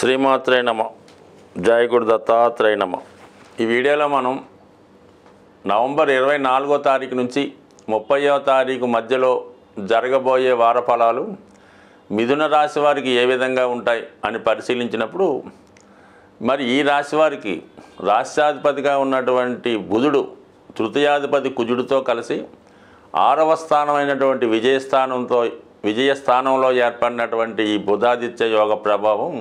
శ్రీమాత్రే నమ. జయ గురు దత్తాత్రేయ నమ. ఈ వీడియోలో మనం నవంబర్ 24వ తారీఖు నుంచి 30వ తారీఖు మధ్యలో జరగబోయే వార ఫలాలు మిథున రాశి వారికి ఏ విధంగా ఉంటాయి అని పరిశీలించినప్పుడు, మరి ఈ రాశి వారికి రాష్ట్రాధిపతిగా ఉన్నటువంటి బుధుడు తృతీయాధిపతి కుజుడితో కలిసి 6వ స్థానమైనటువంటి విజయస్థానంలో ఏర్పడినటువంటి ఈ బుధాదిత్య యోగ ప్రభావం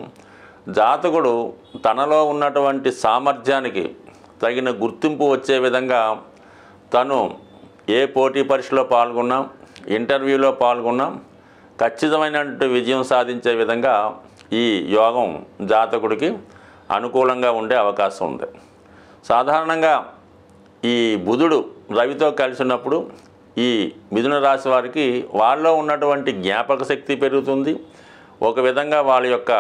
జాతకుడు తనలో ఉన్నటువంటి సామర్థ్యానికి తగిన గుర్తింపు వచ్చే విధంగా తను ఏ పోటీ పరీక్షలో పాల్గొన్నా, ఇంటర్వ్యూలో పాల్గొన్నా ఖచ్చితమైనటువంటి విజయం సాధించే విధంగా ఈ యోగం జాతకుడికి అనుకూలంగా ఉండే అవకాశం ఉంది. సాధారణంగా ఈ బుధుడు రవితో కలిసినప్పుడు ఈ మిథున రాశి వారికి వాళ్ళలో ఉన్నటువంటి జ్ఞాపక శక్తి పెరుగుతుంది. ఒక విధంగా వాళ్ళ యొక్క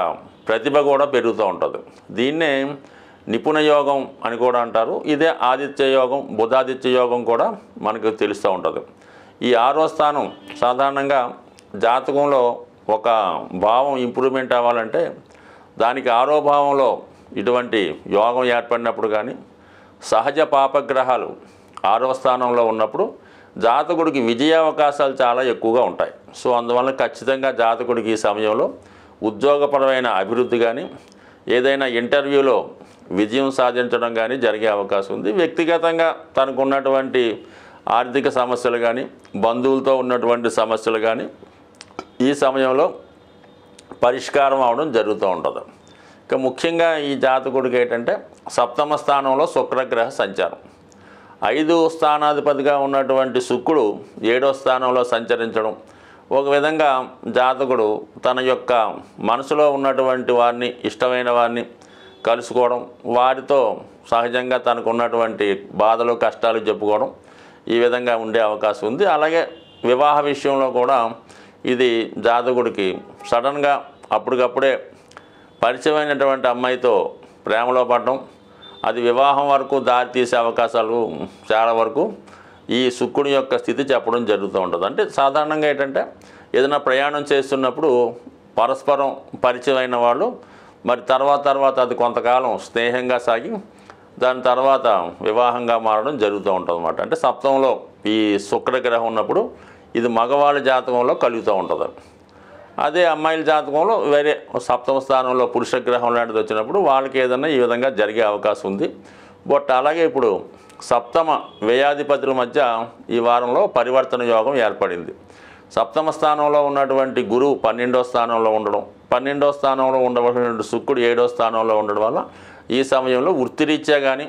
ప్రతిభ కూడా పెరుగుతూ ఉంటుంది. దీన్నే నిపుణ యోగం అని కూడా అంటారు. ఇదే ఆదిత్య యోగం, బుధాదిత్య యోగం కూడా మనకు తెలుస్తూ ఉంటుంది. ఈ 6వ స్థానం సాధారణంగా జాతకంలో ఒక భావం ఇంప్రూవ్మెంట్ అవ్వాలంటే దానికి 6వ భావంలో ఇటువంటి యోగం ఏర్పడినప్పుడు కానీ, సహజ పాపగ్రహాలు 6వ స్థానంలో ఉన్నప్పుడు జాతకుడికి విజయ అవకాశాలు చాలా ఎక్కువగా ఉంటాయి. సో అందువల్ల ఖచ్చితంగా జాతకుడికి ఈ సమయంలో ఉద్యోగపరమైన అభివృద్ధి కానీ, ఏదైనా ఇంటర్వ్యూలో విజయం సాధించడం కానీ జరిగే అవకాశం ఉంది. వ్యక్తిగతంగా తనకున్నటువంటి ఆర్థిక సమస్యలు కానీ, బంధువులతో ఉన్నటువంటి సమస్యలు కానీ ఈ సమయంలో పరిష్కారం అవడం జరుగుతూ ఉంటుంది. ఇక ముఖ్యంగా ఈ జాతకుడికి ఏంటంటే 7వ స్థానంలో శుక్రగ్రహ సంచారం, 5వ స్థానాధిపతిగా ఉన్నటువంటి శుక్రుడు 7వ స్థానంలో సంచరించడం ఒక విధంగా జాతకుడు తన యొక్క మనసులో ఉన్నటువంటి వారిని, ఇష్టమైన వారిని కలుసుకోవడం, వారితో సహజంగా తనకు ఉన్నటువంటి బాధలు కష్టాలు చెప్పుకోవడం ఈ విధంగా ఉండే అవకాశం ఉంది. అలాగే వివాహ విషయంలో కూడా ఇది జాతకుడికి సడన్గా అప్పటికప్పుడే పరిచయమైనటువంటి అమ్మాయితో ప్రేమలో పడడం, అది వివాహం వరకు దారితీసే అవకాశాలు చాలా వరకు ఈ శుక్రుడి యొక్క స్థితి చెప్పడం జరుగుతూ ఉంటుంది. అంటే సాధారణంగా ఏంటంటే ఏదైనా ప్రయాణం చేస్తున్నప్పుడు పరస్పరం పరిచయమైన వాళ్ళు మరి తర్వాత అది కొంతకాలం స్నేహంగా సాగి దాని తర్వాత వివాహంగా మారడం జరుగుతూ ఉంటుంది అన్నమాట. అంటే 7వ ఈ శుక్రగ్రహం ఉన్నప్పుడు ఇది మగవాళ్ళ జాతకంలో కలుగుతూ ఉంటుంది. అదే అమ్మాయిల జాతకంలో వేరే 7వ స్థానంలో పురుషగ్రహం లాంటిది వచ్చినప్పుడు వాళ్ళకి ఏదైనా ఈ విధంగా జరిగే అవకాశం ఉంది. బట్ అలాగే ఇప్పుడు 7వ వ్యయాధిపతుల మధ్య ఈ వారంలో పరివర్తన యోగం ఏర్పడింది. 7వ స్థానంలో ఉన్నటువంటి గురువు 12వ స్థానంలో ఉండడం, 12వ స్థానంలో ఉండవలసినటువంటి శుక్రుడు 7వ స్థానంలో ఉండడం వల్ల ఈ సమయంలో వృత్తిరీత్యా కానీ,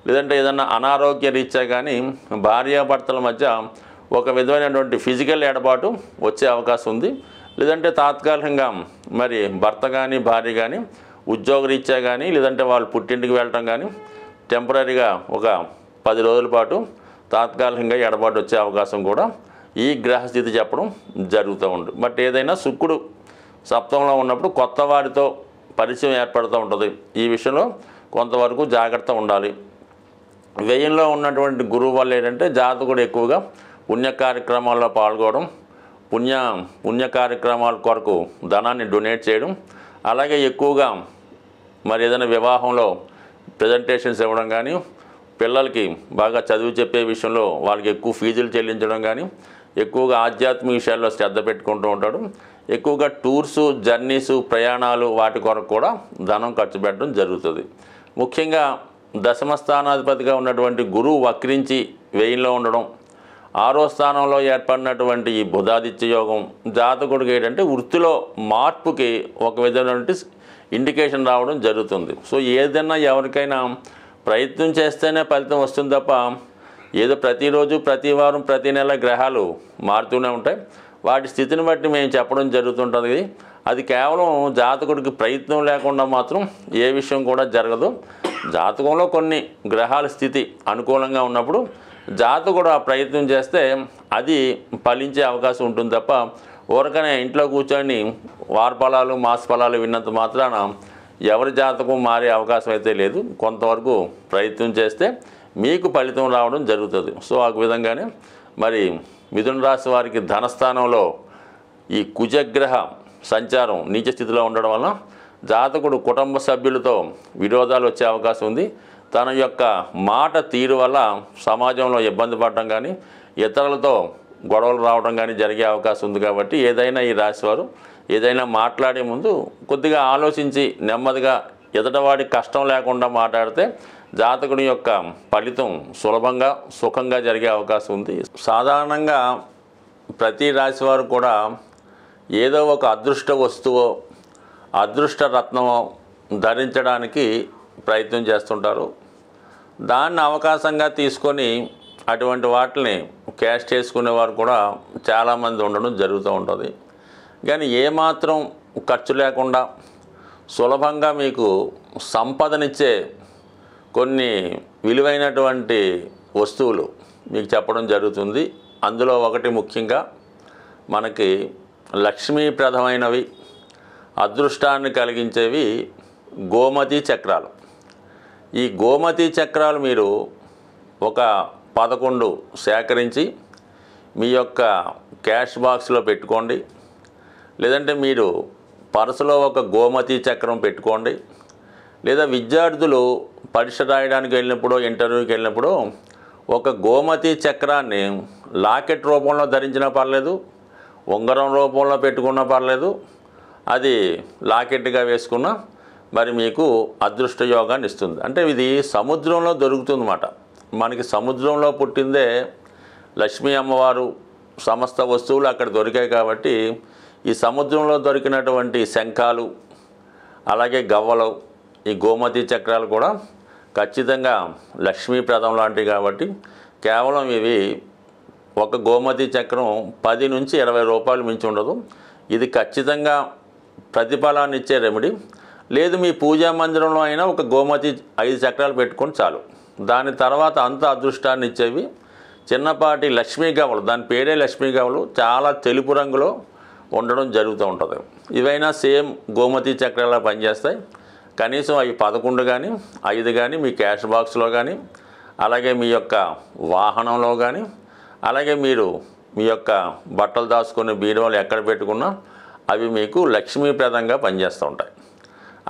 లేదంటే ఏదన్నా అనారోగ్య రీత్యా కానీ భార్యాభర్తల మధ్య ఒక విధమైనటువంటి ఫిజికల్ ఎడబాటు వచ్చే అవకాశం ఉంది. లేదంటే తాత్కాలికంగా మరి భర్త కానీ భార్య కానీ ఉద్యోగరీత్యా కానీ, లేదంటే వాళ్ళు పుట్టింటికి వెళ్ళటం కానీ టెంపరీగా ఒక 10 రోజుల పాటు తాత్కాలికంగా ఎడబాటు వచ్చే అవకాశం కూడా ఈ గ్రహస్థితి చెప్పడం జరుగుతూ ఉంది. బట్ ఏదైనా శుక్రుడు 7వ ఉన్నప్పుడు కొత్త వారితో పరిచయం ఏర్పడుతూ ఉంటుంది. ఈ విషయంలో కొంతవరకు జాగ్రత్త ఉండాలి. వ్యయంలో ఉన్నటువంటి గురువు వల్ల ఏంటంటే జాతకుడు ఎక్కువగా పుణ్య కార్యక్రమాల్లో పాల్గొనడం, పుణ్య కార్యక్రమాల కొరకు ధనాన్ని డొనేట్ చేయడం, అలాగే ఎక్కువగా మరి ఏదైనా వివాహంలో ప్రజెంటేషన్స్ ఇవ్వడం కానీ, పిల్లలకి బాగా చదువు చెప్పే విషయంలో వాళ్ళకి ఎక్కువ ఫీజులు చెల్లించడం కానీ, ఎక్కువగా ఆధ్యాత్మిక విషయాల్లో శ్రద్ధ పెట్టుకుంటూ ఉంటాడు. ఎక్కువగా టూర్సు, జర్నీసు, ప్రయాణాలు వాటి కొరకు కూడా ధనం ఖర్చు పెట్టడం జరుగుతుంది. ముఖ్యంగా 10వ స్థానాధిపతిగా ఉన్నటువంటి గురువు వక్రించి వ్యయంలో ఉండడం, 6వ స్థానంలో ఏర్పడినటువంటి ఈ బుధాదిత్య యోగం జాతకుడికి ఏంటంటే వృత్తిలో మార్పుకి ఒక విధమైనటువంటి ఇండికేషన్ రావడం జరుగుతుంది. సో ఏదైనా ఎవరికైనా ప్రయత్నం చేస్తేనే ఫలితం వస్తుంది తప్ప ఏదో ప్రతిరోజు, ప్రతి వారం, ప్రతి నెల గ్రహాలు మారుతూనే ఉంటాయి. వాటి స్థితిని బట్టి మేము చెప్పడం జరుగుతుంటుంది. అది కేవలం జాతకుడికి ప్రయత్నం లేకుండా మాత్రం ఏ విషయం కూడా జరగదు. జాతకంలో కొన్ని గ్రహాల స్థితి అనుకూలంగా ఉన్నప్పుడు జాతకుడు ఆ ప్రయత్నం చేస్తే అది ఫలించే అవకాశం ఉంటుంది తప్ప ఊరకనే ఇంట్లో కూర్చొని వార ఫలాలు, మాస ఫలాలు విన్నంత మాత్రాన ఎవరి జాతకం మారే అవకాశం అయితే లేదు. కొంతవరకు ప్రయత్నం చేస్తే మీకు ఫలితం రావడం జరుగుతుంది. సో ఆ విధంగానే మరి మిథున రాశి వారికి ధనస్థానంలో ఈ కుజగ్రహ సంచారం నీచ స్థితిలో ఉండడం వల్ల జాతకుడు కుటుంబ సభ్యులతో విరోధాలు వచ్చే అవకాశం ఉంది. తన యొక్క మాట తీరు వల్ల సమాజంలో ఇబ్బంది పడటం కానీ ఇతరులతో గొడవలు రావడం కానీ జరిగే అవకాశం ఉంది. కాబట్టి ఏదైనా ఈ రాశివారు ఏదైనా మాట్లాడే ముందు కొద్దిగా ఆలోచించి నెమ్మదిగా ఎదుటివాడికి కష్టం లేకుండా మాట్లాడితే జాతకుడి యొక్క ఫలితం సులభంగా సుఖంగా జరిగే అవకాశం ఉంది. సాధారణంగా ప్రతి రాశివారు కూడా ఏదో ఒక అదృష్ట వస్తువో అదృష్ట రత్నమో ధరించడానికి ప్రయత్నం చేస్తుంటారు. దాన్ని అవకాశంగా తీసుకొని అటువంటి వాటిని క్యాష్ చేసుకునేవారు కూడా చాలామంది ఉండడం జరుగుతూ ఉంటుంది. కానీ ఏమాత్రం ఖర్చు లేకుండా సులభంగా మీకు సంపదనిచ్చే కొన్ని విలువైనటువంటి వస్తువులు మీకు చెప్పడం జరుగుతుంది. అందులో ఒకటి ముఖ్యంగా మనకి లక్ష్మీప్రదమైనవి అదృష్టాన్ని కలిగించేవి గోమతి చక్రాలు. ఈ గోమతి చక్రాలు మీరు ఒక 11 సేకరించి మీ యొక్క క్యాష్ బాక్స్లో పెట్టుకోండి. లేదంటే మీరు పర్సులో ఒక గోమతి చక్రం పెట్టుకోండి. లేదా విద్యార్థులు పరీక్ష రాయడానికి వెళ్ళినప్పుడు ఇంటర్వ్యూకి వెళ్ళినప్పుడు ఒక గోమతి చక్రాన్ని లాకెట్ రూపంలో ధరించినా పర్లేదు, ఉంగరం రూపంలో పెట్టుకున్నా పర్లేదు, అది లాకెట్గా వేసుకున్నా మరి మీకు అదృష్ట యోగాన్ని ఇస్తుంది. అంటే ఇది సముద్రంలో దొరుకుతుందన్నమాట. మనకి సముద్రంలో పుట్టిందే లక్ష్మీ అమ్మవారు, సమస్త వస్తువులు అక్కడ దొరికాయి. కాబట్టి ఈ సముద్రంలో దొరికినటువంటి శంఖాలు అలాగే గవ్వలు ఈ గోమతి చక్రాలు కూడా ఖచ్చితంగా లక్ష్మీప్రదం లాంటివి. కాబట్టి కేవలం ఇవి ఒక గోమతి చక్రం 10 నుంచి 20 రూపాయలు మించి ఉండదు. ఇది ఖచ్చితంగా ప్రతిఫలాన్ని ఇచ్చే రెమెడీ. లేదు మీ పూజా మందిరంలో అయినా ఒక గోమతి 5 చక్రాలు పెట్టుకొని చాలు. దాని తర్వాత అంత అదృష్టాన్ని ఇచ్చేవి చిన్నపాటి లక్ష్మీ గవ్వలు, దాని పేరే లక్ష్మీ గవ్వలు, చాలా తెలుపు రంగులో ఉండడం జరుగుతూ ఉంటుంది. ఇవైనా సేమ్ గోమతి చక్రాలా పనిచేస్తాయి. కనీసం అవి 11 కానీ 5 కానీ మీ క్యాష్ బాక్స్లో కానీ అలాగే మీ యొక్క వాహనంలో కానీ అలాగే మీరు మీ యొక్క బట్టలు దాచుకునే బీరువాలు ఎక్కడ పెట్టుకున్నా అవి మీకు లక్ష్మీప్రదంగా పనిచేస్తూ ఉంటాయి.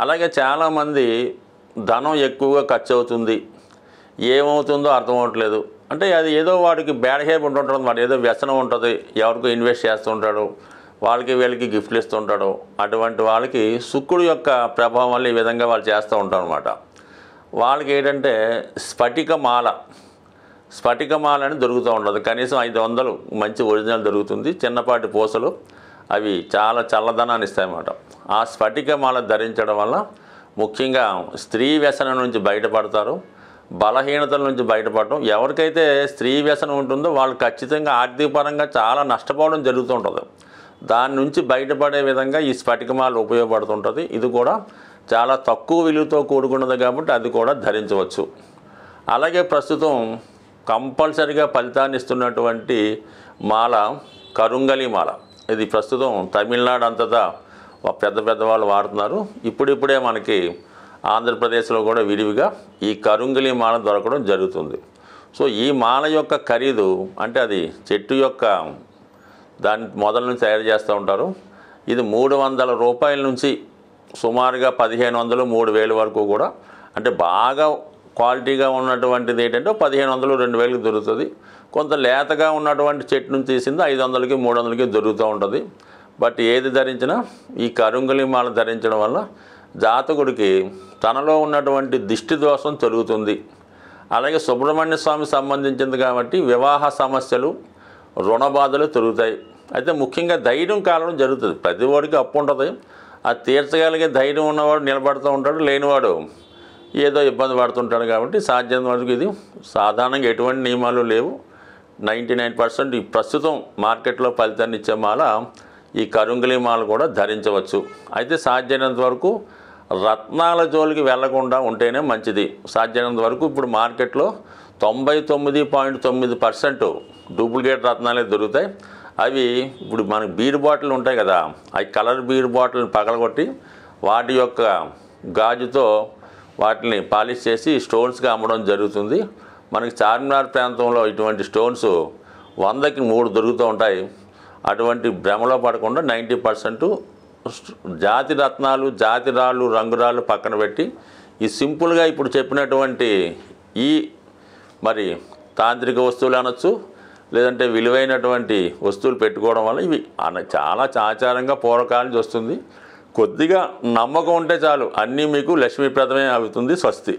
అలాగే చాలామంది ధనం ఎక్కువగా ఖర్చు అవుతుంది, ఏమవుతుందో అర్థం అవ్వట్లేదు. అంటే అది ఏదో వాడికి బ్యాడ్ హ్యాబిట్ ఉంటుంటుంది, వాడు ఏదో వ్యసనం ఉంటుంది, ఎవరికో ఇన్వెస్ట్ చేస్తుంటాడు, వాళ్ళకి వీళ్ళకి గిఫ్ట్లు ఇస్తుంటాడు. అటువంటి వాళ్ళకి శుక్రుడు యొక్క ప్రభావం వల్ల ఈ విధంగా వాళ్ళు చేస్తూ ఉంటారు అనమాట. వాళ్ళకి ఏంటంటే స్ఫటికమాల అని దొరుకుతూ ఉంటుంది. కనీసం 500 మంచి ఒరిజినల్ దొరుకుతుంది. చిన్నపాటి పూసలు అవి చాలా చల్లదనాన్ని ఇస్తాయన్నమాట. ఆ స్ఫటికమాల ధరించడం వల్ల ముఖ్యంగా స్త్రీ వ్యసనం నుంచి బయటపడతారు, బలహీనతల నుంచి బయటపడటం. ఎవరికైతే స్త్రీ వ్యసనం ఉంటుందో వాళ్ళు ఖచ్చితంగా ఆర్థికపరంగా చాలా నష్టపోవడం జరుగుతూ ఉంటుంది. దాని నుంచి బయటపడే విధంగా ఈ స్ఫటికమాల ఉపయోగపడుతుంటుంది. ఇది కూడా చాలా తక్కువ విలువతో కూడుకున్నది కాబట్టి అది కూడా ధరించవచ్చు. అలాగే ప్రస్తుతం కంపల్సరిగా ఫలితాన్ని ఇస్తున్నటువంటి మాల కరుంగలి మాల. ఇది ప్రస్తుతం తమిళనాడు అంతటా పెద్ద వాళ్ళు వాడుతున్నారు. ఇప్పుడిప్పుడే మనకి ఆంధ్రప్రదేశ్లో కూడా విరివిగా ఈ కరుంగలి మాల దొరకడం జరుగుతుంది. సో ఈ మాల యొక్క ఖరీదు అంటే అది చెట్టు యొక్క దాని మొదల నుంచి తయారు చేస్తూ ఉంటారు. ఇది 300 రూపాయల నుంచి సుమారుగా 1500, 3000 వరకు కూడా, అంటే బాగా క్వాలిటీగా ఉన్నటువంటిది ఏంటంటే 1500, 2000కి దొరుకుతుంది. కొంత లేతగా ఉన్నటువంటి చెట్టు నుంచి తీసింది 500కి, 300కి దొరుకుతూ ఉంటుంది. బట్ ఏది ధరించినా ఈ కరుంగలి మాల ధరించడం వల్ల జాతకుడికి తనలో ఉన్నటువంటి దిష్టి దోషం తొలుగుతుంది. అలాగే సుబ్రహ్మణ్య స్వామి సంబంధించింది కాబట్టి వివాహ సమస్యలు, రుణ బాధలు తొలుగుతాయి. అయితే ముఖ్యంగా ధైర్యం కాలడం జరుగుతుంది. ప్రతి వాడికి అప్పు ఉంటుంది, అది తీర్చగలిగే ధైర్యం ఉన్నవాడు నిలబడుతూ ఉంటాడు, లేనివాడు ఏదో ఇబ్బంది పడుతుంటాడు. కాబట్టి సాధ్యం వరకు ఇది సాధారణంగా ఎటువంటి నియమాలు లేవు. 99% ఈ ప్రస్తుతం మార్కెట్లో ఫలితాన్ని ఇచ్చే మాల ఈ కరుంగలి మాల కూడా ధరించవచ్చు. అయితే సాధ్యమైనంత వరకు రత్నాల జోలికి వెళ్లకుండా ఉంటేనే మంచిది. సాధ్యమైనంత వరకు ఇప్పుడు మార్కెట్లో 99.9% డూప్లికేట్ రత్నాలే దొరుకుతాయి. అవి ఇప్పుడు మనకి బీర్ బాటిల్ ఉంటాయి కదా, అవి కలర్ బీర్ బాటిల్ని పగలగొట్టి వాటి యొక్క గాజుతో వాటిని పాలిష్ చేసి స్టోన్స్గా అమ్మడం జరుగుతుంది. మనకి చార్మినార్ ప్రాంతంలో ఇటువంటి స్టోన్స్ 100కి 3 దొరుకుతూ ఉంటాయి. అటువంటి భ్రమలో పడకుండా 90% జాతి రత్నాలు, జాతి రాళ్ళు, రంగురాళ్ళు పక్కన పెట్టి ఈ సింపుల్గా ఇప్పుడు చెప్పినటువంటి ఈ మరి తాంత్రిక వస్తువులు అనొచ్చు, లేదంటే విలువైనటువంటి వస్తువులు పెట్టుకోవడం వల్ల ఇవి చాలా ఆచారంగా పూర్వకాలం నుంచి వస్తుంది. కొద్దిగా నమ్మకం ఉంటే చాలు, అన్నీ మీకు లక్ష్మీప్రదమే అవుతుంది. స్వస్తి.